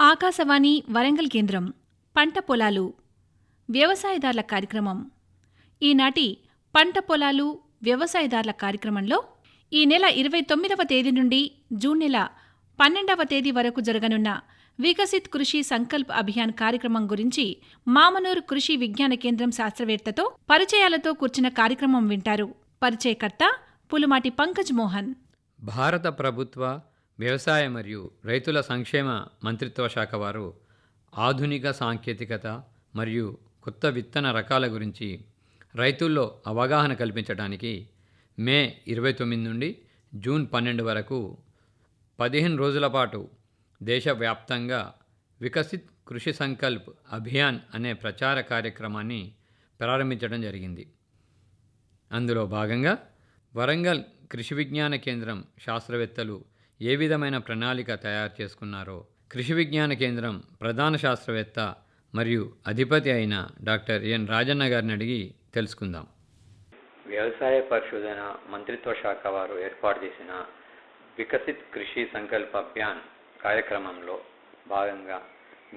ఆకాశవాణి వరంగల్ కేంద్రం పంట పొలాలు వ్యవసాయదారుల కార్యక్రమం. ఈనాటి పంట పొలాలు వ్యవసాయదారుల కార్యక్రమంలో ఈ నెల 29వ తేదీ నుండి జూన్ నెల 12వ తేదీ వరకు జరగనున్న వికసిత్ కృషి సంకల్ప్ అభియాన్ కార్యక్రమం గురించి మామనూరు కృషి విజ్ఞాన కేంద్రం శాస్త్రవేత్తతో పరిచయాలతో కూర్చిన కార్యక్రమం వింటారు. పరిచయకర్త పులుమాటి పంకజ్ మోహన్. భారత ప్రభుత్వ వ్యవసాయ మరియు రైతుల సంక్షేమ మంత్రిత్వ శాఖ వారు ఆధునిక సాంకేతికత మరియు కొత్త విత్తన రకాల గురించి రైతుల్లో అవగాహన కల్పించడానికి మే 29 నుండి జూన్ 12 వరకు 15 రోజుల పాటు దేశవ్యాప్తంగా వికసిత్ కృషి సంకల్ప్ అభియాన్ అనే ప్రచార కార్యక్రమాన్ని ప్రారంభించడం జరిగింది. అందులో భాగంగా వరంగల్ కృషి విజ్ఞాన కేంద్రం శాస్త్రవేత్తలు ఏ విధమైన ప్రణాళిక తయారు చేసుకున్నారో కృషి విజ్ఞాన కేంద్రం ప్రధాన శాస్త్రవేత్త మరియు అధిపతి అయిన డాక్టర్ ఎన్ రాజన్న గారిని అడిగి తెలుసుకుందాం. వ్యవసాయ పరిశోధన మంత్రిత్వ శాఖ వారు ఏర్పాటు చేసిన వికసిత్ కృషి సంకల్ప అభియాన్ కార్యక్రమంలో భాగంగా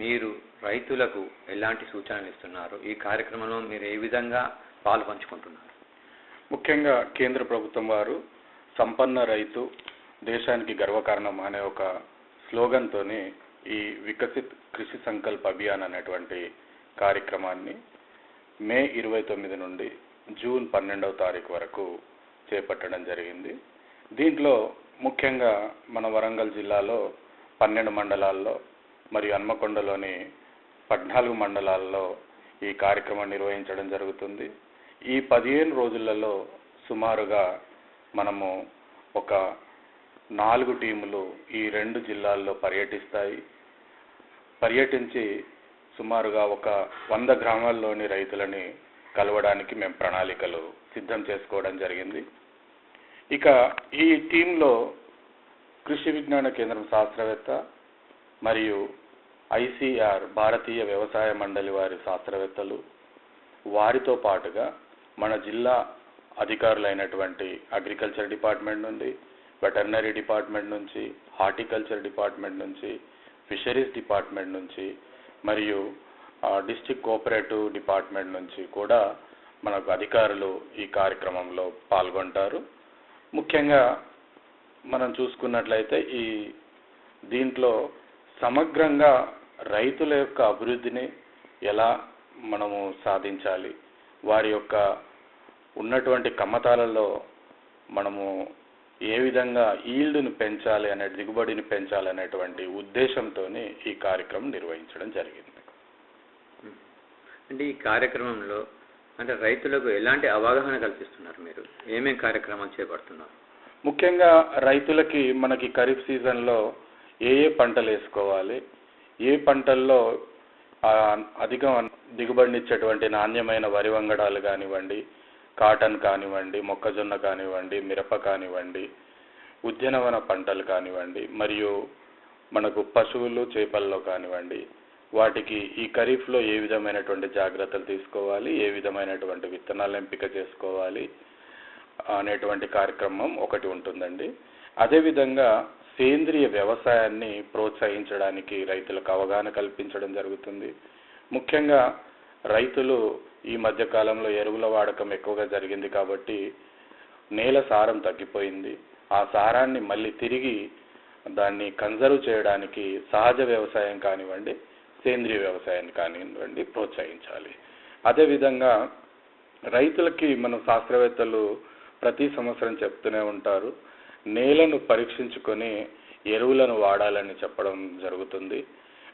మీరు రైతులకు ఎలాంటి సూచనలు ఇస్తున్నారు? ఈ కార్యక్రమంలో మీరు ఏ విధంగా పాలు పంచుకుంటున్నారు? ముఖ్యంగా కేంద్ర ప్రభుత్వం వారు సంపన్న రైతు దేశానికి గర్వకారణం అనే ఒక స్లోగన్తోని ఈ వికసిత్ కృషి సంకల్ప అభియాన్ అనేటువంటి కార్యక్రమాన్ని మే 29 నుండి జూన్ 12వ తారీఖు వరకు చేపట్టడం జరిగింది. దీంట్లో ముఖ్యంగా మన వరంగల్ జిల్లాలో 12 మండలాల్లో మరియు హన్మకొండలోని 14 మండలాల్లో ఈ కార్యక్రమం నిర్వహించడం జరుగుతుంది. ఈ 15 రోజులలో సుమారుగా మనము ఒక 4 టీములు ఈ 2 జిల్లాల్లో పర్యటించి సుమారుగా ఒక 100 గ్రామాల్లోని రైతులని కలవడానికి మేము ప్రణాళికలు సిద్ధం చేసుకోవడం జరిగింది. ఇక ఈ టీంలో కృషి విజ్ఞాన కేంద్రం శాస్త్రవేత్త మరియు ఐసిఆర్ భారతీయ వ్యవసాయ మండలి వారి శాస్త్రవేత్తలు, వారితో పాటుగా మన జిల్లా అధికారులైనటువంటి అగ్రికల్చర్ డిపార్ట్మెంట్ నుండి, వెటర్నరీ డిపార్ట్మెంట్ నుంచి, హార్టికల్చర్ డిపార్ట్మెంట్ నుంచి, ఫిషరీస్ డిపార్ట్మెంట్ నుంచి మరియు డిస్ట్రిక్ట్ కోఆపరేటివ్ డిపార్ట్మెంట్ నుంచి కూడా మనకు అధికారులు ఈ కార్యక్రమంలో పాల్గొంటారు. ముఖ్యంగా మనం చూసుకున్నట్లయితే ఈ దీంట్లో సమగ్రంగా రైతుల యొక్క అభివృద్ధిని ఎలా మనము సాధించాలి, వారి యొక్క ఉన్నటువంటి కమ్మతాలలో మనము ఏ విధంగా ఈల్డ్ను పెంచాలి అనే దిగుబడిని పెంచాలి అనేటువంటి ఉద్దేశంతో ఈ కార్యక్రమం నిర్వహించడం జరిగింది. అంటే ఈ కార్యక్రమంలో అంటే రైతులకు ఎలాంటి అవగాహన కల్పిస్తున్నారు? మీరు ఏమేం కార్యక్రమాలు చేపడుతున్నారు? ముఖ్యంగా రైతులకి మనకి ఖరీఫ్ సీజన్లో ఏ పంటలు వేసుకోవాలి, ఏ పంటల్లో అధిక దిగుబడినిచ్చేటువంటి నాణ్యమైన వరి వంగడాలు కానివ్వండి, కాటన్ కానివ్వండి, మొక్కజొన్న కానివ్వండి, మిరప కానివ్వండి, ఉద్యానవన పంటలు కానివ్వండి, మరియు మనకు పశువులు చేపల్లో కానివ్వండి, వాటికి ఈ ఖరీఫ్లో ఏ విధమైనటువంటి జాగ్రత్తలు తీసుకోవాలి, ఏ విధమైనటువంటి విత్తనాలు ఎంపిక చేసుకోవాలి అనేటువంటి కార్యక్రమం ఒకటి ఉంటుందండి. అదేవిధంగా సేంద్రియ వ్యవసాయాన్ని ప్రోత్సహించడానికి రైతులకు అవగాహన కల్పించడం జరుగుతుంది. ముఖ్యంగా రైతులు ఈ మధ్య కాలంలో ఎరువుల వాడకం ఎక్కువగా జరిగింది కాబట్టి నేల సారం తగ్గిపోయింది. ఆ సారాన్ని మళ్ళీ తిరిగి దాన్ని కన్జర్వ్ చేయడానికి సహజ వ్యవసాయం కానివ్వండి, సేంద్రియ వ్యవసాయాన్ని కానివ్వండి ప్రోత్సహించాలి. అదేవిధంగా రైతులకి మన శాస్త్రవేత్తలు ప్రతి సంవత్సరం చెప్తూనే ఉంటారు, నేలను పరీక్షించుకొని ఎరువులను వాడాలని చెప్పడం జరుగుతుంది.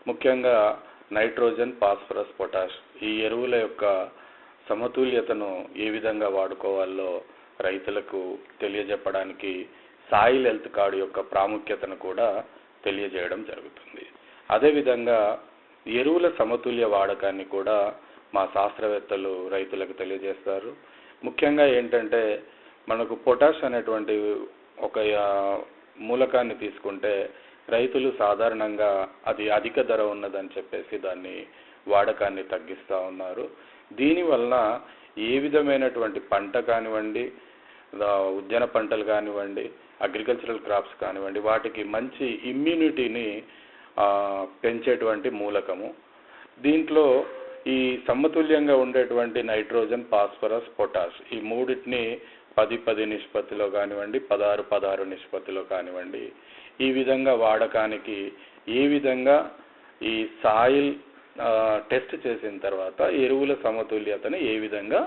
ముఖ్యంగా నైట్రోజన్, ఫాస్ఫరస్, పొటాష్ ఈ ఎరువుల యొక్క సమతుల్యతను ఏ విధంగా వాడుకోవాలో రైతులకు తెలియజెప్పడానికి సాయిల్ హెల్త్ కార్డు యొక్క ప్రాముఖ్యతను కూడా తెలియజేయడం జరుగుతుంది. అదేవిధంగా ఎరువుల సమతుల్య వాడకాన్ని కూడా మా శాస్త్రవేత్తలు రైతులకు తెలియజేస్తారు. ముఖ్యంగా ఏంటంటే మనకు పొటాష్ అనేటువంటి ఒక మూలకాన్ని తీసుకుంటే రైతులు సాధారణంగా అది అధిక ధర ఉన్నదని చెప్పేసి దాన్ని వాడకాన్ని తగ్గిస్తూ ఉన్నారు. దీనివల్ల ఏ విధమైనటువంటి పంట కానివ్వండి, ఉద్యాన పంటలు కానివ్వండి, అగ్రికల్చరల్ క్రాప్స్ కానివ్వండి, వాటికి మంచి ఇమ్యూనిటీని పెంచేటువంటి మూలకము. దీంట్లో ఈ సమతుల్యంగా ఉండేటువంటి నైట్రోజన్, ఫాస్ఫరస్, పొటాష్ ఈ మూడింటిని 10-10 నిష్పత్తిలో కానివ్వండి, 16-16 నిష్పత్తిలో కానివ్వండి, ఈ విధంగా వాడకానికి ఏ విధంగా ఈ సాయిల్ టెస్ట్ చేసిన తర్వాత ఎరువుల సమతుల్యతను ఏ విధంగా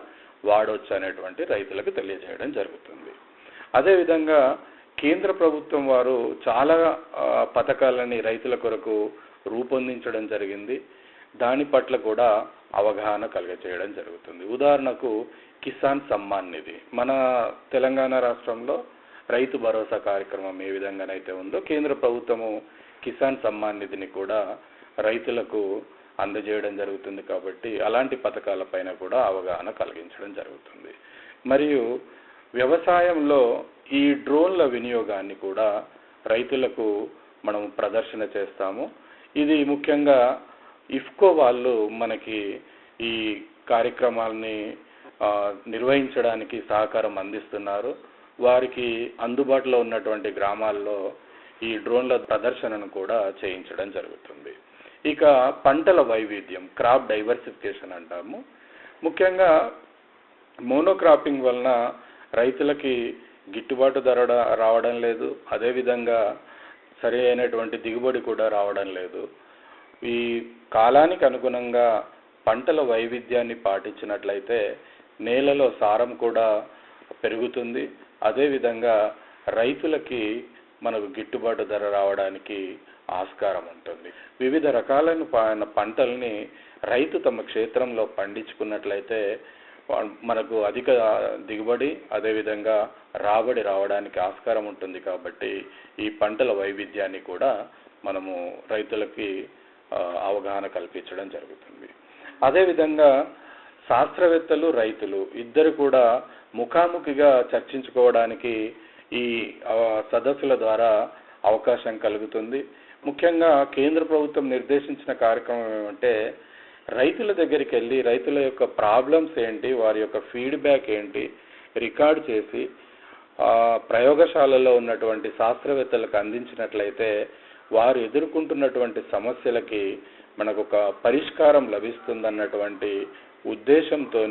వాడవచ్చు అనేటువంటి రైతులకు తెలియజేయడం జరుగుతుంది. అదేవిధంగా కేంద్ర ప్రభుత్వం వారు చాలా పథకాలని రైతుల కొరకు రూపొందించడం జరిగింది. దాని పట్ల కూడా అవగాహన కలుగజేయడం జరుగుతుంది. ఉదాహరణకు కిసాన్ సమ్మాన్ నిధి, మన తెలంగాణ రాష్ట్రంలో రైతు భరోసా కార్యక్రమం ఏ విధంగానైతే ఉందో కేంద్ర ప్రభుత్వము కిసాన్ సమ్మాన్ నిధిని కూడా రైతులకు అందజేయడం జరుగుతుంది. కాబట్టి అలాంటి పథకాలపైన కూడా అవగాహన కలిగించడం జరుగుతుంది. మరియు వ్యవసాయంలో ఈ డ్రోన్ల వినియోగాన్ని కూడా రైతులకు మనం ప్రదర్శన చేస్తాము. ఇది ముఖ్యంగా ఇఫ్కో వాళ్ళు మనకి ఈ కార్యక్రమాల్ని నిర్వహించడానికి సహకారం అందిస్తున్నారు. వారికి అందుబాటులో ఉన్నటువంటి గ్రామాల్లో ఈ డ్రోన్ల ప్రదర్శనను కూడా చేయించడం జరుగుతుంది. ఇక పంటల వైవిధ్యం, క్రాప్ డైవర్సిఫికేషన్ అంటాము. ముఖ్యంగా మోనోక్రాపింగ్ వలన రైతులకి గిట్టుబాటు ధర రావడం లేదు, అదేవిధంగా సరి అయినటువంటి దిగుబడి కూడా రావడం లేదు. ఈ కాలానికి అనుగుణంగా పంటల వైవిధ్యాన్ని పాటించినట్లయితే నేలలో సారం కూడా పెరుగుతుంది. అదేవిధంగా రైతులకి మనకు గిట్టుబాటు ధర రావడానికి ఆస్కారం ఉంటుంది. వివిధ రకాలైన పంటల్ని రైతు తమ క్షేత్రంలో పండించుకున్నట్లయితే మనకు అధిక దిగుబడి, అదేవిధంగా రాబడి రావడానికి ఆస్కారం ఉంటుంది. కాబట్టి ఈ పంటల వైవిధ్యాన్ని కూడా మనము రైతులకి అవగాహన కల్పించడం జరుగుతుంది. అదేవిధంగా శాస్త్రవేత్తలు, రైతులు ఇద్దరు కూడా ముఖాముఖిగా చర్చించుకోవడానికి ఈ సదస్సుల ద్వారా అవకాశం కలుగుతుంది. ముఖ్యంగా కేంద్ర ప్రభుత్వం నిర్దేశించిన కార్యక్రమం ఏమంటే రైతుల దగ్గరికి వెళ్ళి రైతుల యొక్క ప్రాబ్లమ్స్ ఏంటి, వారి యొక్క ఫీడ్బ్యాక్ ఏంటి రికార్డ్ చేసి ప్రయోగశాలలో ఉన్నటువంటి శాస్త్రవేత్తలకు అందించినట్లయితే వారు ఎదుర్కొంటున్నటువంటి సమస్యలకి మనకు ఒక పరిష్కారం లభిస్తుందన్నటువంటి ఉద్దేశంతో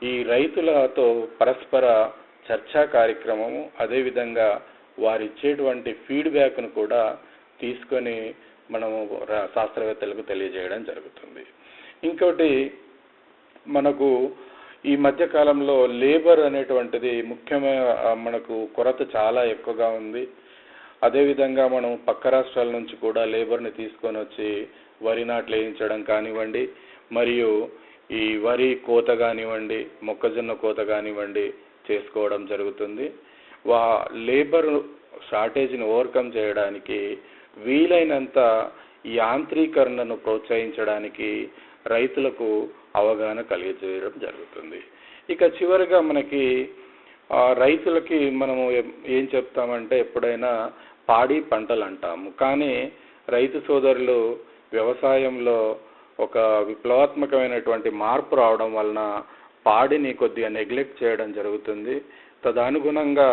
ఈ రైతులతో పరస్పర చర్చా కార్యక్రమము, అదేవిధంగా వారు ఇచ్చేటువంటి ఫీడ్బ్యాక్ను కూడా తీసుకొని మనము శాస్త్రవేత్తలకు తెలియజేయడం జరుగుతుంది. ఇంకోటి మనకు ఈ మధ్య కాలంలో లేబర్ అనేటువంటిది ముఖ్యమైన మనకు కొరత చాలా ఎక్కువగా ఉంది. అదేవిధంగా మనం పక్క రాష్ట్రాల నుంచి కూడా లేబర్ని తీసుకొని వచ్చి వరి నాట్లు వేయించడం కానివ్వండి, మరియు ఈ వరి కోత కానివ్వండి, మొక్కజొన్న కోత కానివ్వండి చేసుకోవడం జరుగుతుంది. లేబర్ షార్టేజ్ని ఓవర్కమ్ చేయడానికి వీలైనంత యాంత్రీకరణను ప్రోత్సహించడానికి రైతులకు అవగాహన కలిగజేయడం జరుగుతుంది. ఇక చివరిగా మనకి రైతులకి మనము ఏం చెప్తామంటే ఎప్పుడైనా పాడి పంటలు అంటాము, కానీ రైతు సోదరులు వ్యవసాయంలో ఒక విప్లవాత్మకమైనటువంటి మార్పు రావడం వలన పాడిని కొద్దిగా నెగ్లెక్ట్ చేయడం జరుగుతుంది. తదనుగుణంగా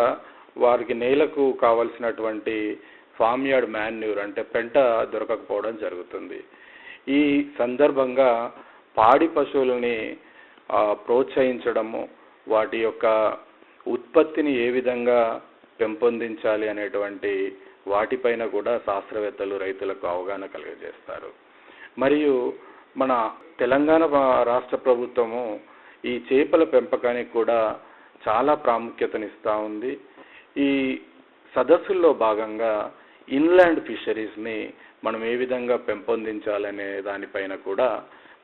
వారికి నేలకు కావలసినటువంటి ఫామ్ యార్డ్ మాన్యూర్ అంటే పెంట దొరకకపోవడం జరుగుతుంది. ఈ సందర్భంగా పాడి పశువులని ప్రోత్సహించడము, వాటి యొక్క ఉత్పత్తిని ఏ విధంగా పెంపొందించాలి అనేటువంటి వాటిపైన కూడా శాస్త్రవేత్తలు రైతులకు అవగాహన కలిగజేస్తారు. మరియు మన తెలంగాణ రాష్ట్ర ప్రభుత్వము ఈ చేపల పెంపకానికి కూడా చాలా ప్రాముఖ్యతనిస్తూ ఉంది. ఈ సదస్సుల్లో భాగంగా ఇన్లాండ్ ఫిషరీస్ని మనం ఏ విధంగా పెంపొందించాలనే దానిపైన కూడా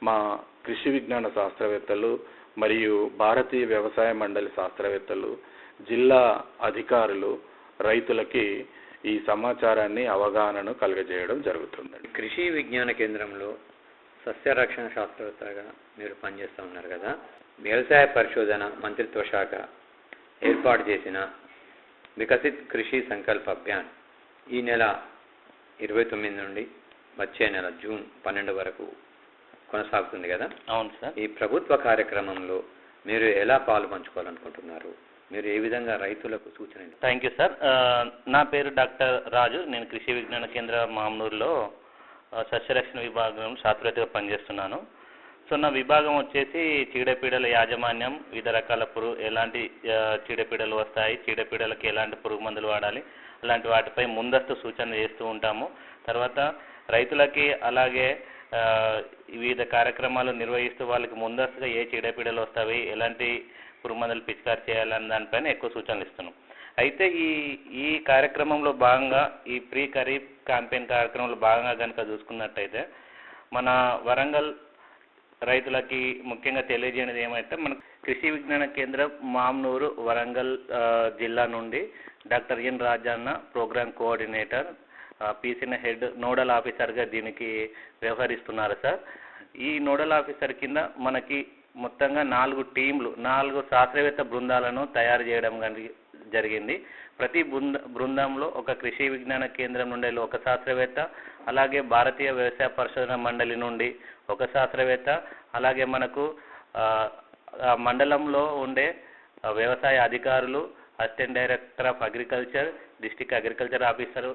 మా కృషి విజ్ఞాన శాస్త్రవేత్తలు మరియు భారతీయ వ్యవసాయ మండలి శాస్త్రవేత్తలు, జిల్లా అధికారులు రైతులకి ఈ సమాచారాన్ని అవగాహనను కలుగజేయడం జరుగుతుంది. కృషి విజ్ఞాన కేంద్రంలో సస్యరక్షణ శాస్త్రవేత్తగా మీరు పనిచేస్తూ ఉన్నారు కదా, వ్యవసాయ పరిశోధన మంత్రిత్వ శాఖ ఏర్పాటు చేసిన వికసిత్ కృషి సంకల్ప అభియాన్ ఈ నెల 29 నుండి వచ్చే నెల జూన్ 12 వరకు కొనసాగుతుంది కదా? అవును సార్. ఈ ప్రభుత్వ కార్యక్రమంలో మీరు ఎలా పాలు పంచుకోవాలనుకుంటున్నారు? మీరు ఏ విధంగా రైతులకు సూచన? Thank you sir. నా పేరు డాక్టర్ రాజు. నేను కృషి విజ్ఞాన కేంద్ర మామనూరులో సస్యరక్షణ విభాగం శాస్త్రవేత్తగా పనిచేస్తున్నాను. సో నా విభాగం వచ్చేసి చీడపీడల యాజమాన్యం, వివిధ రకాల ఎలాంటి చీడపీడలు వస్తాయి, చీడపీడలకి ఎలాంటి పురుగు మందులు వాడాలి, అలాంటి వాటిపై ముందస్తు సూచనలు చేస్తూ ఉంటాము. తర్వాత రైతులకి అలాగే వివిధ కార్యక్రమాలు నిర్వహిస్తూ వాళ్ళకి ముందస్తుగా ఏ చీడపీడలు వస్తాయి, ఎలాంటి పురుగు మందులు పిచికారి చేయాలన్న దానిపైన ఎక్కువ సూచనలు ఇస్తున్నాం. అయితే ఈ కార్యక్రమంలో భాగంగా ఈ ప్రీ ఖరీఫ్ క్యాంపెయిన్ కార్యక్రమంలో భాగంగా కనుక చూసుకున్నట్టయితే మన వరంగల్ రైతులకి ముఖ్యంగా తెలియజేయనిది ఏమంటే, మన కృషి విజ్ఞాన కేంద్రం మామ్నూరు వరంగల్ జిల్లా నుండి doctor N Rajanna program coordinator, PCN head, nodal ఆఫీసర్గా దీనికి వ్యవహరిస్తున్నారు సార్. ఈ నోడల్ ఆఫీసర్ కింద మనకి మొత్తంగా 4 టీంలు, 4 శాస్త్రవేత్త బృందాలను తయారు చేయడం జరిగింది. ప్రతి బృందంలో ఒక కృషి విజ్ఞాన కేంద్రం నుండి ఒక శాస్త్రవేత్త, అలాగే భారతీయ వ్యవసాయ పరిశోధన మండలి నుండి ఒక శాస్త్రవేత్త, అలాగే మనకు మండలంలో ఉండే వ్యవసాయ అధికారులు, assistant director of agriculture, district agriculture officer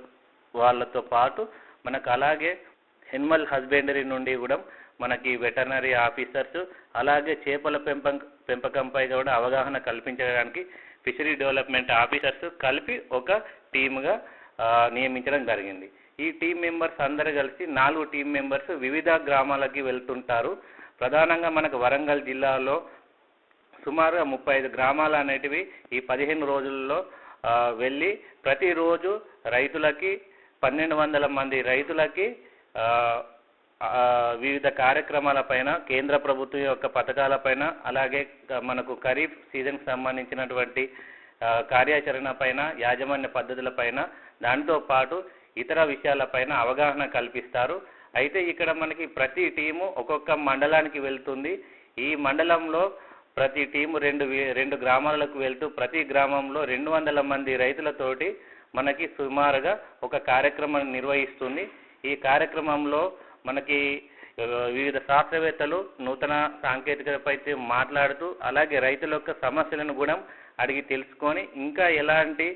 వాళ్ళతో పాటు మనకు అలాగే ఎనిమల్ హస్బెండరీ నుండి కూడా మనకి వెటర్నరీ ఆఫీసర్స్, అలాగే చేపల పెంపకంపై కూడా అవగాహన కల్పించడానికి ఫిషరీ డెవలప్మెంట్ ఆఫీసర్స్ కలిపి ఒక టీమ్గా నియమించడం జరిగింది. ఈ టీం మెంబర్స్ అందరూ కలిసి 4 టీం మెంబర్స్ వివిధ గ్రామాలకి వెళ్తుంటారు. ప్రధానంగా మనకు వరంగల్ జిల్లాలో సుమారుగా 35 గ్రామాలు అనేటివి ఈ 15 రోజుల్లో వెళ్ళి ప్రతిరోజు రైతులకి 1200 మంది రైతులకి వివిధ కార్యక్రమాలపైన, కేంద్ర ప్రభుత్వం యొక్క పథకాలపైన, అలాగే మనకు ఖరీఫ్ సీజన్కి సంబంధించినటువంటి కార్యాచరణ పైన, యాజమాన్య పద్ధతులపైన, దాంతో పాటు ఇతర విషయాలపైన అవగాహన కల్పిస్తారు. అయితే ఇక్కడ మనకి ప్రతి టీము ఒక్కొక్క మండలానికి వెళ్తుంది. ఈ మండలంలో ప్రతి టీము 2 గ్రామాలకు వెళ్తూ ప్రతి గ్రామంలో 200 మంది రైతులతోటి మనకి సుమారుగా ఒక కార్యక్రమం నిర్వహిస్తుంది. ఈ కార్యక్రమంలో మనకి వివిధ శాస్త్రవేత్తలు నూతన సాంకేతికతపై మాట్లాడుతూ, అలాగే రైతుల యొక్క సమస్యలను కూడా అడిగి తెలుసుకొని, ఇంకా ఎలాంటి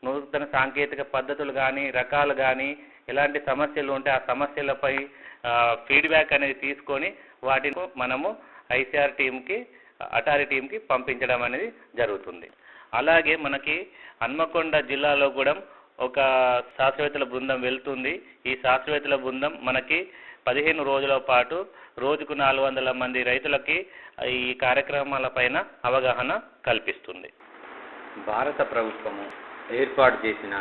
నూతన సాంకేతిక పద్ధతులు కానీ, రకాలు కానీ, ఎలాంటి సమస్యలు ఉంటే ఆ సమస్యలపై ఫీడ్బ్యాక్ అనేది తీసుకొని వాటిని మనము ఐసీఆర్ టీంకి, అటారీ టీంకి పంపించడం అనేది జరుగుతుంది. అలాగే మనకి హన్మకొండ జిల్లాలో కూడా ఒక శాస్త్రవేత్తల బృందం వెళ్తుంది. ఈ శాస్త్రవేత్తల బృందం మనకి 15 రోజుల పాటు రోజుకు 400 మంది రైతులకి ఈ కార్యక్రమాలపైన అవగాహన కల్పిస్తుంది. భారత ప్రభుత్వము ఏర్పాటు చేసిన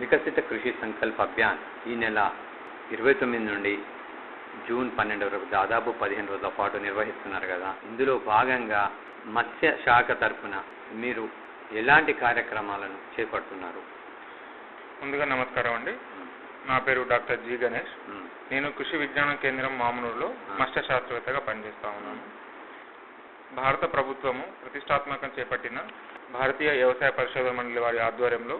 వికసిత కృషి సంకల్ప అభియాన్ ఈ నెల 29 నుండి జూన్ 12 వరకు దాదాపు 15 రోజుల పాటు నిర్వహిస్తున్నారు కదా. ఇందులో భాగంగా మత్స్య శాఖ తరఫున మీరు ఎలాంటి కార్యక్రమాలను చేపడుతున్నారు? ముందుగా నమస్కారం అండి. నా పేరు డాక్టర్ జి గణేష్. నేను కృషి విజ్ఞాన కేంద్రం మామనూరులో మత్స్య శాస్త్రవేత్తగా పనిచేస్తా ఉన్నాను. భారత ప్రభుత్వము ప్రతిష్టాత్మకంగా చేపట్టిన భారతీయ వ్యవసాయ పరిశోధన మండలి వారి ఆధ్వర్యంలో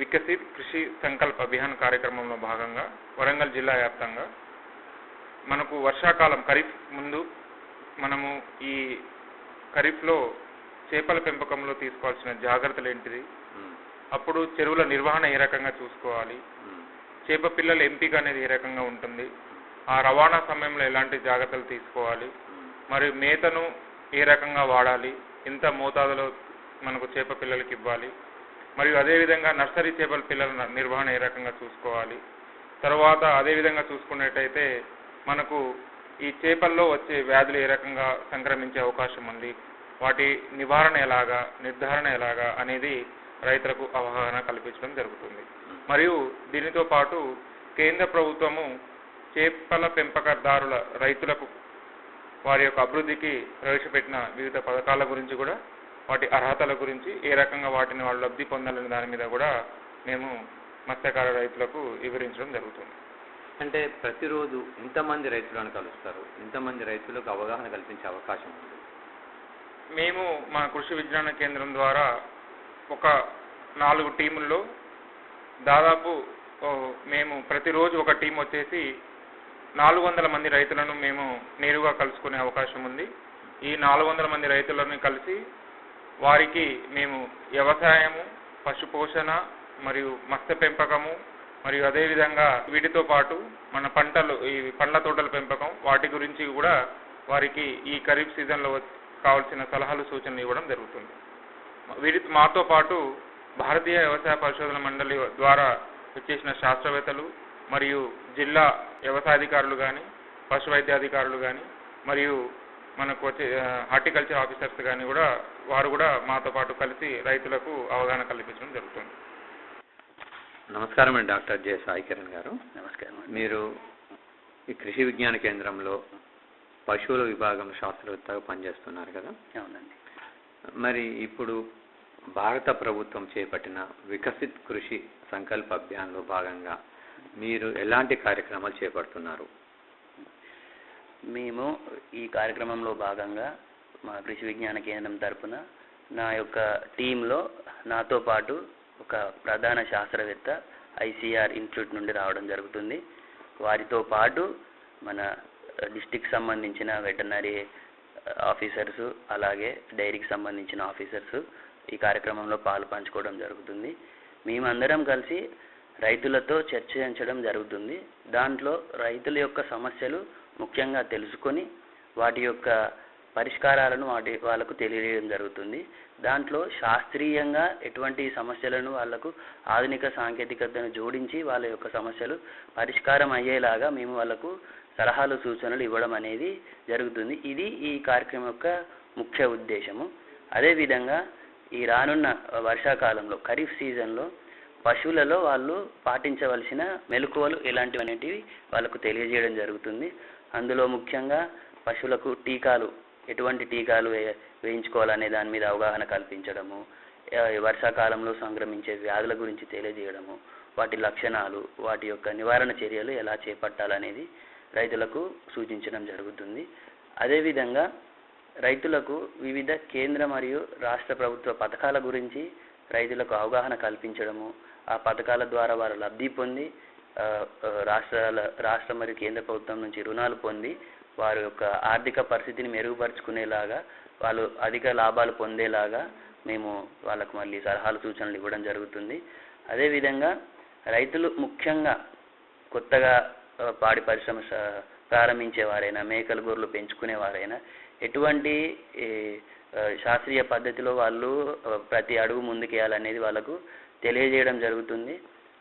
వికసిత్ కృషి సంకల్ప అభియాన్ కార్యక్రమంలో భాగంగా వరంగల్ జిల్లా వ్యాప్తంగా మనకు వర్షాకాలం ఖరీఫ్ ముందు మనము ఈ ఖరీఫ్లో చేపల పెంపకంలో తీసుకోవాల్సిన జాగ్రత్తలు ఏంటిది, అప్పుడు చెరువుల నిర్వహణ ఏ రకంగా చూసుకోవాలి, చేప పిల్లల ఎంపిక అనేది ఏ రకంగా ఉంటుంది, ఆ రవాణా సమయంలో ఎలాంటి జాగ్రత్తలు తీసుకోవాలి, మరియు మేతను ఏ రకంగా వాడాలి, ఎంత మోతాదులో మనకు చేప పిల్లలకి ఇవ్వాలి, మరియు అదేవిధంగా నర్సరీ చేపల పిల్లల నిర్వహణ ఏ రకంగా చూసుకోవాలి. తర్వాత అదేవిధంగా చూసుకున్నట్టయితే మనకు ఈ చేపల్లో వచ్చే వ్యాధులు ఏ రకంగా సంక్రమించే అవకాశం ఉంది, వాటి నివారణ ఎలాగా, నిర్ధారణ ఎలాగా అనేది రైతులకు అవగాహన కల్పించడం జరుగుతుంది. మరియు దీనితో పాటు కేంద్ర ప్రభుత్వము చేపల పెంపకదారుల రైతులకు వారి యొక్క అభివృద్ధికి ప్రవేశపెట్టిన వివిధ పథకాల గురించి కూడా, వాటి అర్హతల గురించి, ఏ రకంగా వాటిని వాళ్ళు లబ్ధి పొందాలనే దాని మీద కూడా మేము మత్స్యకార రైతులకు వివరించడం జరుగుతుంది. అంటే ప్రతిరోజు ఇంతమంది రైతులను కలుస్తారు, ఇంతమంది రైతులకు అవగాహన కల్పించే అవకాశం ఉంది? మేము మా కృషి విజ్ఞాన కేంద్రం ద్వారా ఒక 4 టీముల్లో దాదాపు మేము ప్రతిరోజు ఒక టీం వచ్చేసి 400 మంది రైతులను మేము నేరుగా కలుసుకునే అవకాశం ఉంది. ఈ 400 మంది రైతులను కలిసి వారికి మేము వ్యవసాయము, పశుపోషణ మరియు మత్స్య పెంపకము, మరియు అదేవిధంగా వీటితో పాటు మన పంటలు, ఈ పండ్ల తోటల పెంపకం, వాటి గురించి కూడా వారికి ఈ ఖరీఫ్ సీజన్లో కావాల్సిన సలహాలు సూచనలు ఇవ్వడం జరుగుతుంది. మాతో పాటు భారతీయ వ్యవసాయ పరిశోధన మండలి ద్వారా వచ్చేసిన శాస్త్రవేత్తలు మరియు జిల్లా వ్యవసాయాధికారులు కానీ, పశు వైద్యాధికారులు కానీ, మరియు మనకు వచ్చే హార్టికల్చర్ ఆఫీసర్స్ కానీ కూడా వారు కూడా మాతో పాటు కలిసి రైతులకు అవగాహన కల్పించడం జరుగుతుంది. నమస్కారం అండి డాక్టర్ జె సాయి కిరణ్ గారు. నమస్కారం. మీరు ఈ కృషి విజ్ఞాన కేంద్రంలో పశువుల విభాగం శాస్త్రవేత్తగా పనిచేస్తున్నారు కదా? అవునండి. మరి ఇప్పుడు భారత ప్రభుత్వం చేపట్టిన వికసిత్ కృషి సంకల్ప అభియాన్లో భాగంగా మీరు ఎలాంటి కార్యక్రమాలు చేపడుతున్నారు? మేము ఈ కార్యక్రమంలో భాగంగా మా కృషి విజ్ఞాన కేంద్రం తరపున నా యొక్క టీంలో నాతో పాటు ఒక ప్రధాన శాస్త్రవేత్త ఐసీఆర్ ఇన్స్టిట్యూట్ నుండి రావడం జరుగుతుంది. వారితో పాటు మన డిస్టిక్ సంబంధించిన వెటర్నరీ ఆఫీసర్సు, అలాగే డైరీకి సంబంధించిన ఆఫీసర్సు ఈ కార్యక్రమంలో పాలు పంచుకోవడం జరుగుతుంది. మేమందరం కలిసి రైతులతో చర్చించడం జరుగుతుంది. దాంట్లో రైతుల యొక్క సమస్యలు ముఖ్యంగా తెలుసుకొని వాటి యొక్క పరిష్కారాలను వాళ్ళకు తెలియజేయడం జరుగుతుంది. దాంట్లో శాస్త్రీయంగా ఎటువంటి సమస్యలను వాళ్లకు ఆధునిక సాంకేతికతను జోడించి వాళ్ళ యొక్క సమస్యలు పరిష్కారం అయ్యేలాగా మేము వాళ్ళకు సలహాలు సూచనలు ఇవ్వడం అనేది జరుగుతుంది. ఇది ఈ కార్యక్రమం యొక్క ముఖ్య ఉద్దేశము. అదేవిధంగా ఈ రానున్న వర్షాకాలంలో ఖరీఫ్ సీజన్లో పశువులలో వాళ్ళు పాటించవలసిన మెలకువలు ఎలాంటివనేటివి వాళ్ళకు తెలియజేయడం జరుగుతుంది. అందులో ముఖ్యంగా పశువులకు టీకాలు, ఎటువంటి టీకాలు వేయించుకోవాలనే దాని మీద అవగాహన కల్పించడము, వర్షాకాలంలో సంక్రమించే వ్యాధుల గురించి తెలియజేయడము, వాటి లక్షణాలు, వాటి యొక్క నివారణ చర్యలు ఎలా చేపట్టాలనేది రైతులకు సూచించడం జరుగుతుంది. అదేవిధంగా రైతులకు వివిధ కేంద్ర మరియు రాష్ట్ర ప్రభుత్వ పథకాల గురించి రైతులకు అవగాహన కల్పించడము, ఆ పథకాల ద్వారా వారు లబ్ధి పొంది రాష్ట్ర మరియు కేంద్ర ప్రభుత్వం నుంచి రుణాలు పొంది వారి యొక్క ఆర్థిక పరిస్థితిని మెరుగుపరుచుకునేలాగా, వాళ్ళు అధిక లాభాలు పొందేలాగా మేము వాళ్ళకు మళ్ళీ సలహాలు సూచనలు ఇవ్వడం జరుగుతుంది. అదేవిధంగా రైతులు ముఖ్యంగా కొత్తగా పాడి పరిశ్రమ ప్రారంభించేవారైనా, మేకలు గొర్రెలు పెంచుకునేవారైనా ఎటువంటి శాస్త్రీయ పద్ధతిలో వాళ్ళు ప్రతి అడుగు ముందుకేయాలనేది వాళ్ళకు తెలియజేయడం జరుగుతుంది.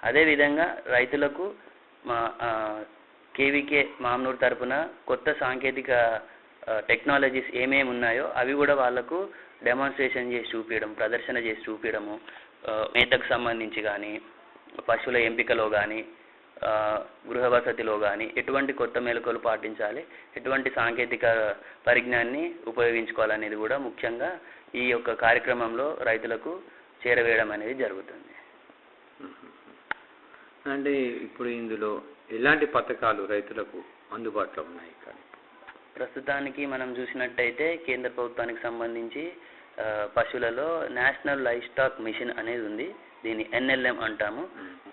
అదేవిధంగా రైతులకు మా కేవీకే మామ్నూర్ తరపున కొత్త సాంకేతిక టెక్నాలజీస్ ఏమేమి ఉన్నాయో అవి కూడా వాళ్ళకు డెమాన్స్ట్రేషన్ చేసి చూపించడం, ప్రదర్శన చేసి చూపించడము, మేతకు సంబంధించి కానీ, పశువుల ఎంపికలో కానీ, గృహ వసతిలో కానీ ఎటువంటి కొత్త మెలకువలు పాటించాలి, ఎటువంటి సాంకేతిక పరిజ్ఞానాన్ని ఉపయోగించుకోవాలనేది కూడా ముఖ్యంగా ఈ యొక్క కార్యక్రమంలో రైతులకు చేరవేయడం అనేది జరుగుతుంది. అంటే ఇప్పుడు ఇందులో ఎలాంటి పథకాలు రైతులకు అందుబాటులో ఉన్నాయి? ప్రస్తుతానికి మనం చూసినట్టయితే కేంద్ర ప్రభుత్వానికి సంబంధించి పశువులలో నేషనల్ లైవ్ స్టాక్ మిషన్ అనేది ఉంది. దీన్ని NLM అంటాము.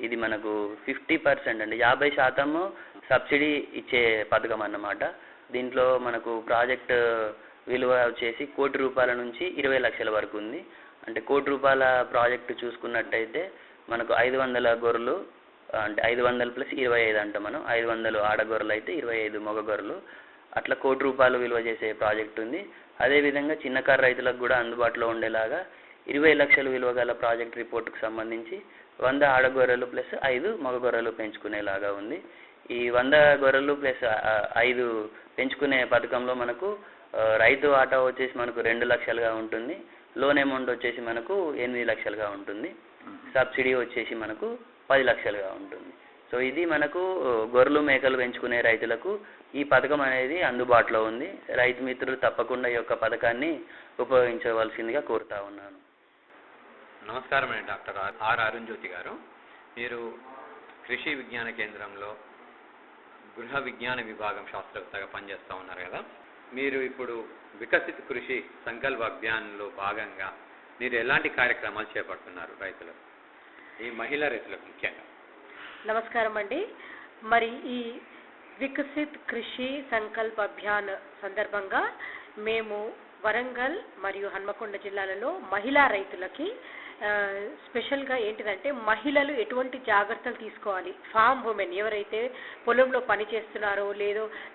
ఇది మనకు 50% అంటే 50% సబ్సిడీ ఇచ్చే పథకం అన్నమాట. దీంట్లో మనకు ప్రాజెక్ట్ విలువ వచ్చేసి ₹1,00,00,000 నుంచి 20 లక్షల వరకు ఉంది. అంటే ₹1,00,00,000 ప్రాజెక్టు చూసుకున్నట్టయితే మనకు 500 గొర్రెలు, అంటే 500 + 25 అంట మనం, 500 ఆడగొర్రెలు అయితే 25 మగ గొర్రెలు, అట్లా ₹1,00,00,000 విలువ చేసే ప్రాజెక్ట్ ఉంది. అదేవిధంగా చిన్నకారు రైతులకు కూడా అందుబాటులో ఉండేలాగా 20 లక్షల విలువ గల ప్రాజెక్ట్ రిపోర్టుకు సంబంధించి 100 ఆడగొర్రెలు + 5 మగ గొర్రెలు పెంచుకునేలాగా ఉంది. ఈ 100 గొర్రెలు + 5 పెంచుకునే పథకంలో మనకు రైతు వాటా వచ్చేసి మనకు 2 లక్షలుగా ఉంటుంది, లోన్ అమౌంట్ వచ్చేసి మనకు 8 లక్షలుగా ఉంటుంది, సబ్సిడీ వచ్చేసి మనకు 10 లక్షలుగా ఉంటుంది. సో ఇది మనకు గొర్రెలు మేకలు పెంచుకునే రైతులకు ఈ పథకం అనేది అందుబాటులో ఉంది. రైతు మిత్రులు తప్పకుండా ఈ యొక్క పథకాన్ని ఉపయోగించవలసిందిగా కోరుతా ఉన్నాను. నమస్కారం అండి డాక్టర్ ఆర్ అరుణ్జ్యోతి గారు. మీరు కృషి విజ్ఞాన కేంద్రంలో గృహ విజ్ఞాన విభాగం శాస్త్రవేత్తగా పనిచేస్తూ ఉన్నారు కదా? మీరు ఇప్పుడు వికసిత్ కృషి సంకల్ప అభియాన్లో భాగంగా మీరు ఎలాంటి కార్యక్రమాలు చేపడుతున్నారు రైతులకు, ఈ మహిళా రైతులకు ముఖ్యంగా? నమస్కారం అండి. మరి ఈ వికసిత్ కృషి సంకల్ప అభియాన్ సందర్భంగా మేము వరంగల్ మరియు హన్మకొండ జిల్లాలలో మహిళా రైతులకి స్పెషల్గా ఏంటిదంటే మహిళలు ఎటువంటి జాగ్రత్తలు తీసుకోవాలి, ఫామ్ ఉమెన్ ఎవరైతే పొలంలో పని చేస్తున్నారో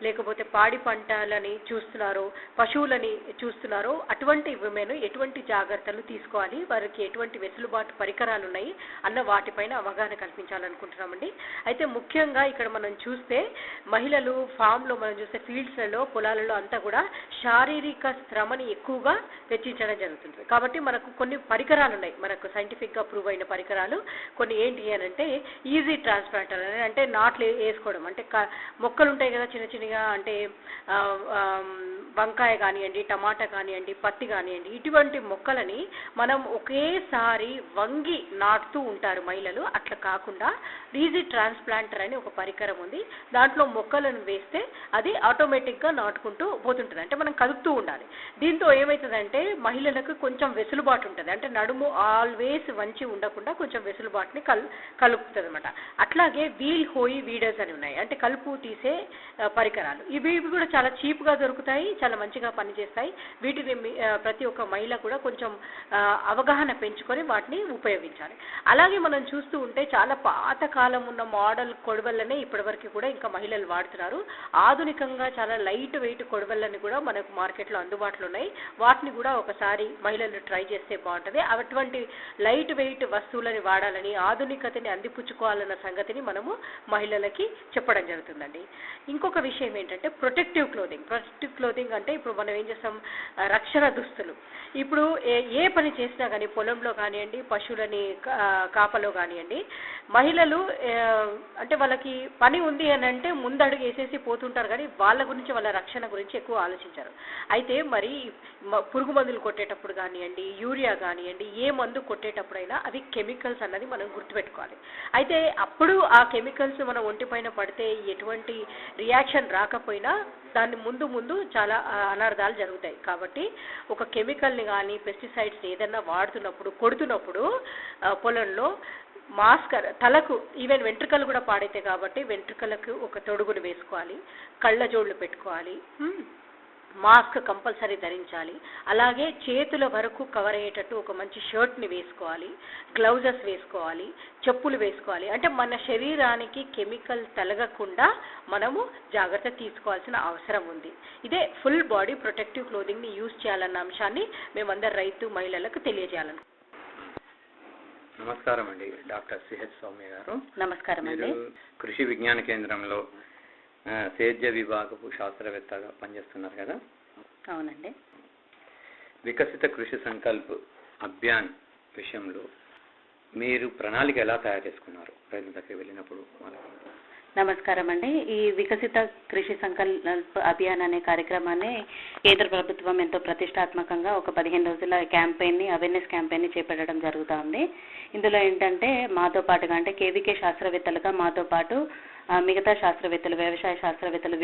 లేకపోతే పాడి పంటలని చూస్తున్నారో, పశువులని చూస్తున్నారో అటువంటి ఉమెన్ ఎటువంటి జాగ్రత్తలు తీసుకోవాలి, వారికి ఎటువంటి వెసులుబాటు పరికరాలు ఉన్నాయి అన్న వాటిపైన అవగాహన కల్పించాలనుకుంటున్నామండి. అయితే ముఖ్యంగా ఇక్కడ మనం చూస్తే మహిళలు ఫామ్లో మనం చూస్తే ఫీల్డ్స్లలో పొలాలలో అంతా కూడా శారీరక శ్రమని ఎక్కువగా వెచ్చించడం జరుగుతుంది. కాబట్టి మనకు కొన్ని పరికరాలు ఉన్నాయి, మనకు సైంటిఫిక్గా ప్రూవ్ అయిన పరికరాలు కొన్ని. ఏంటి అని అంటే ఈజీ ట్రాన్స్ప్లాంటర్ అని, అంటే నాట్లు వేసుకోవడం, అంటే మొక్కలు ఉంటాయి కదా చిన్న చిన్నగా, అంటే వంకాయ కానివ్వండి, టమాటా కానివ్వండి, పత్తి కానివ్వండి, ఇటువంటి మొక్కలని మనం ఒకేసారి వంగి నాటుతూ ఉంటారు మహిళలు. అట్లా కాకుండా ఈజీ ట్రాన్స్ప్లాంటర్ అని ఒక పరికరం ఉంది, దాంట్లో మొక్కలను వేస్తే అది ఆటోమేటిక్గా నాటుకుంటూ పోతుంటుంది, అంటే మనం కదుపుతూ ఉండాలి. దీంతో ఏమవుతుందంటే మహిళలకు కొంచెం వెసులుబాటు ఉంటుంది, అంటే నడుము ఆల్వేస్ వంచి ఉండకుండా కొంచెం వెసులుబాటుని కలుపుతుంది అనమాట. అట్లాగే వీల్ హోయి వీడర్స్ అని ఉన్నాయి, అంటే కలుపు తీసే పరికరాలు. ఇవి కూడా చాలా చీప్గా దొరుకుతాయి, చాలా మంచిగా పనిచేస్తాయి. వీటిని ప్రతి ఒక్క మహిళ కూడా కొంచెం అవగాహన పెంచుకొని వాటిని ఉపయోగించాలి. అలాగే మనం చూస్తూ ఉంటే చాలా పాతకాలం ఉన్న మోడల్ కొడవళ్ళనే ఇప్పటివరకు కూడా ఇంకా మహిళలు వాడుతున్నారు. ఆధునికంగా చాలా లైట్ వెయిట్ కొడవళ్ళని కూడా మనకు మార్కెట్లో అందుబాటులో ఉన్నాయి, వాటిని కూడా ఒకసారి మహిళలు ట్రై చేస్తే బాగుంటుంది. అటువంటి లైట్ వెయిట్ వస్తువులని వాడాలని, ఆధునికతని అందిపుచ్చుకోవాలన్న సంగతిని మనము మహిళలకి చెప్పడం జరుగుతుందండి. ఇంకొక విషయం ఏంటంటే ప్రొటెక్టివ్ క్లోదింగ్ అంటే ఇప్పుడు మనం ఏం చేస్తాం, రక్షణ దుస్తులు. ఇప్పుడు ఏ పని చేసినా కానీ పొలంలో కానివ్వండి, పశువులని కాపలో కానివ్వండి, మహిళలు అంటే వాళ్ళకి పని ఉంది అని అంటే ముందడుగు వేసేసి పోతుంటారు, కానీ వాళ్ళ గురించి వాళ్ళ రక్షణ గురించి ఎక్కువ ఆలోచించారు. అయితే మరి పురుగు మందులు కొట్టేటప్పుడు కానివ్వండి, యూరియా కానివ్వండి, ఏ మందు కొట్టేటప్పుడైనా అవి కెమికల్స్ అన్నది మనం గుర్తుపెట్టుకోవాలి. అయితే అప్పుడు ఆ కెమికల్స్ మన ఒంటిపైన పడితే ఎటువంటి రియాక్షన్ రాకపోయినా దాన్ని ముందు చాలా అనర్థాలు జరుగుతాయి. కాబట్టి ఒక కెమికల్ని కానీ పెస్టిసైడ్స్ ఏదైనా వాడుతున్నప్పుడు కొడుతున్నప్పుడు పొలంలో మాస్క్, తలకు ఈవెన్ వెంట్రుకలు కూడా పాడైతాయి కాబట్టి వెంట్రుకలకు ఒక తొడుగును వేసుకోవాలి, కళ్ళ జోళ్ళు పెట్టుకోవాలి, మాస్క్ కంపల్సరీ ధరించాలి. అలాగే చేతుల వరకు కవర్ అయ్యేటట్టు ఒక మంచి షర్ట్ని వేసుకోవాలి, గ్లౌజెస్ వేసుకోవాలి, చెప్పులు వేసుకోవాలి. అంటే మన శరీరానికి కెమికల్ తలగకుండా మనము జాగ్రత్త తీసుకోవాల్సిన అవసరం ఉంది. ఇదే ఫుల్ బాడీ ప్రొటెక్టివ్ క్లోదింగ్ని యూజ్ చేయాలన్న అంశాన్ని మేమందరు రైతు మహిళలకు తెలియజేయాలను. నమస్కారం అండి, డాక్టర్ సిహెచ్ సౌమ్య గారు. నమస్కారం అండి. కృషి విజ్ఞాన కేంద్రంలో సేద్య విభాగపు శాస్త్రవేత్తగా పనిచేస్తున్నారు కదా? అవునండి. వికసిత కృషి సంకల్ప్ అభియాన్ విషయంలో మీరు ప్రణాళిక ఎలా తయారు చేసుకున్నారు రైతుల దగ్గరికి వెళ్ళినప్పుడు? నమస్కారం అండి. ఈ వికసిత కృషి సంకల్ప్ అభియాన్ అనే కార్యక్రమాన్ని కేంద్ర ప్రభుత్వం ఎంతో ప్రతిష్టాత్మకంగా ఒక 15 రోజుల క్యాంపెయిన్ని, అవేర్నెస్ క్యాంపెయిన్ని చేపట్టడం జరుగుతూ ఉంది. ఇందులో ఏంటంటే మాతో పాటుగా, అంటే కేవీకే శాస్త్రవేత్తలుగా మాతో పాటు మిగతా శాస్త్రవేత్తలు, వ్యవసాయ శాస్త్రవేత్తలు,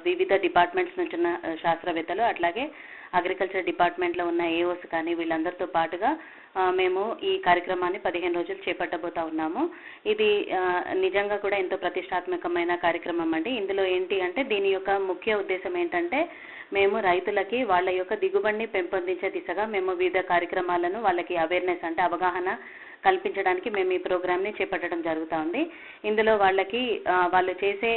వివిధ డిపార్ట్మెంట్స్ నుంచి ఉన్న శాస్త్రవేత్తలు, అట్లాగే అగ్రికల్చర్ డిపార్ట్మెంట్లో ఉన్న ఏఓస్ కానీ వీళ్ళందరితో పాటుగా మేము ఈ కార్యక్రమాన్ని 15 రోజులు చేపట్టబోతా ఉన్నాము. ఇది నిజంగా కూడా ఎంతో ప్రతిష్టాత్మకమైన కార్యక్రమం అండి. ఇందులో ఏంటి అంటే దీని యొక్క ముఖ్య ఉద్దేశం ఏంటంటే మేము రైతులకి వాళ్ళ యొక్క దిగుబడిని పెంపొందించే దిశగా మేము వివిధ కార్యక్రమాలను వాళ్ళకి అవేర్నెస్ అంటే అవగాహన కల్పించడానికి మేము ఈ ప్రోగ్రామ్ని చేపట్టడం జరుగుతూ ఉంది. ఇందులో వాళ్ళకి వాళ్ళు చేసే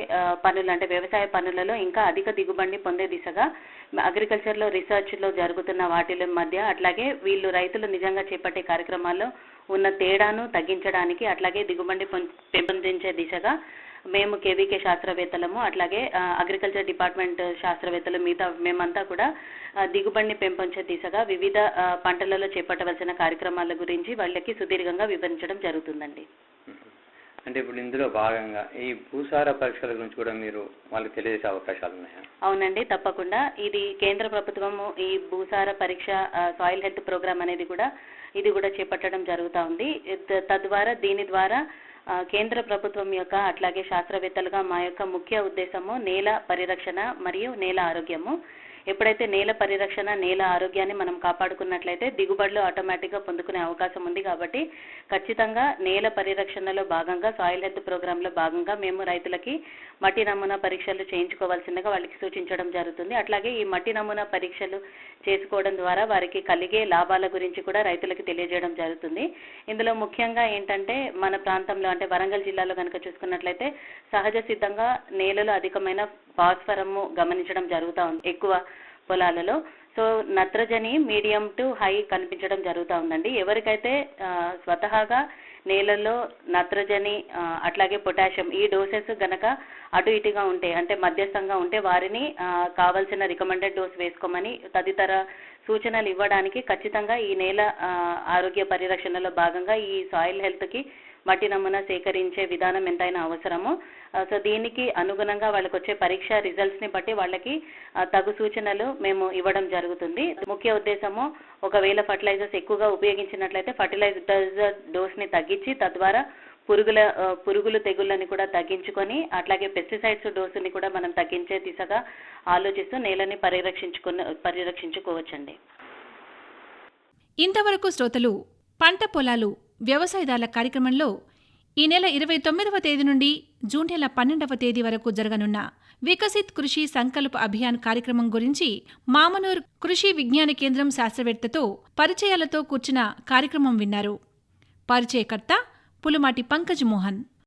పనులు అంటే వ్యవసాయ పనులలో ఇంకా అధిక దిగుబడిని పొందే దిశగా అగ్రికల్చర్లో రీసెర్చ్లో జరుగుతున్న వాటిల మధ్య, అట్లాగే వీళ్ళు రైతులు నిజంగా చేపట్టే కార్యక్రమాల్లో ఉన్న తేడాను తగ్గించడానికి, అట్లాగే దిగుబడి పెంపొందించే దిశగా మేము కేవీకే శాస్త్రవేత్తలము, అట్లాగే అగ్రికల్చర్ డిపార్ట్మెంట్ శాస్త్రవేత్తలు మేమంతా కూడా దిగుబడిని పెంపొంచే దిశగా వివిధ పంటలలో చేపట్టవలసిన కార్యక్రమాల గురించి వాళ్ళకి సుదీర్ఘంగా వివరించడం జరుగుతుందండి. అంటే ఇప్పుడు ఇందులో భాగంగా ఈ భూసార పరీక్షల గురించి కూడా మీరు వాళ్ళకి తెలియజేసే అవకాశాలు ఉన్నాయా? అవునండి, తప్పకుండా. ఇది కేంద్ర ప్రభుత్వము ఈ భూసార పరీక్ష సాయిల్ హెల్త్ ప్రోగ్రామ్ అనేది కూడా ఇది కూడా చేపట్టడం జరుగుతూ ఉంది. తద్వారా దీని ద్వారా కేంద్ర ప్రభుత్వం యొక్క అట్లాగే శాస్త్రవేత్తలుగా మా యొక్క ముఖ్య ఉద్దేశము నేల పరిరక్షణ మరియు నేల ఆరోగ్యము. ఎప్పుడైతే నేల పరిరక్షణ, నేల ఆరోగ్యాన్ని మనం కాపాడుకున్నట్లయితే దిగుబడులు ఆటోమేటిక్గా పొందుకునే అవకాశం ఉంది. కాబట్టి ఖచ్చితంగా నేల పరిరక్షణలో భాగంగా సాయిల్ హెల్త్ ప్రోగ్రాంలో భాగంగా మేము రైతులకి మట్టి నమూనా పరీక్షలు చేయించుకోవాల్సిందిగా వాళ్ళకి సూచించడం జరుగుతుంది. అట్లాగే ఈ మట్టి నమూనా పరీక్షలు చేసుకోవడం ద్వారా వారికి కలిగే లాభాల గురించి కూడా రైతులకు తెలియజేయడం జరుగుతుంది. ఇందులో ముఖ్యంగా ఏంటంటే మన ప్రాంతంలో అంటే వరంగల్ జిల్లాలో కనుక చూసుకున్నట్లయితే సహజ సిద్ధంగా నేలలో అధికమైన భాస్వరము గమనించడం జరుగుతూ ఉంది ఎక్కువ పొలాలలో. సో నత్రజని మీడియం టు హై కనిపించడం జరుగుతూ ఉందండి. ఎవరికైతే స్వతహాగా నేలల్లో నత్రజని అట్లాగే పొటాషియం ఈ డోసెస్ గనక అటు ఇటుగా ఉంటే అంటే మధ్యస్థంగా ఉంటే వారిని కావాల్సిన రికమెండెడ్ డోస్ వేసుకోమని తదితర సూచనలు ఇవ్వడానికి ఖచ్చితంగా ఈ నేల ఆరోగ్య పరిరక్షణలో భాగంగా ఈ సాయిల్ హెల్త్కి మట్టి నమూనా సేకరించే విధానం ఎంతైనా అవసరమో సో దీనికి అనుగుణంగా వాళ్ళకి వచ్చే పరీక్ష రిజల్ట్స్ని బట్టి వాళ్ళకి తగు సూచనలు మేము ఇవ్వడం జరుగుతుంది. ముఖ్య ఉద్దేశము ఒకవేళ ఫర్టిలైజర్స్ ఎక్కువగా ఉపయోగించినట్లయితే ఫర్టిలైజర్ డోస్ని తగ్గించి తద్వారా పురుగులు తెగుళ్ళని కూడా తగ్గించుకొని అట్లాగే పెస్టిసైడ్స్ డోసుని కూడా మనం తగ్గించే దిశగా ఆలోచిస్తూ నేలని పరిరక్షించుకోవచ్చండి. ఇంతవరకు శ్రోతలు పంట పొలాలు వ్యవసాయదారుల కార్యక్రమంలో ఈ నెల 29వ తేదీ నుండి జూన్ నెల 12వ తేదీ వరకు జరగనున్న వికసిత్ కృషి సంకల్ప్ అభియాన్ కార్యక్రమం గురించి మామనూర్ కృషి విజ్ఞాన కేంద్రం శాస్త్రవేత్తతో పరిచయాలతో కూర్చున్న కార్యక్రమం విన్నారు. పరిచయకర్త పులుమాటి పంకజ్ మోహన్.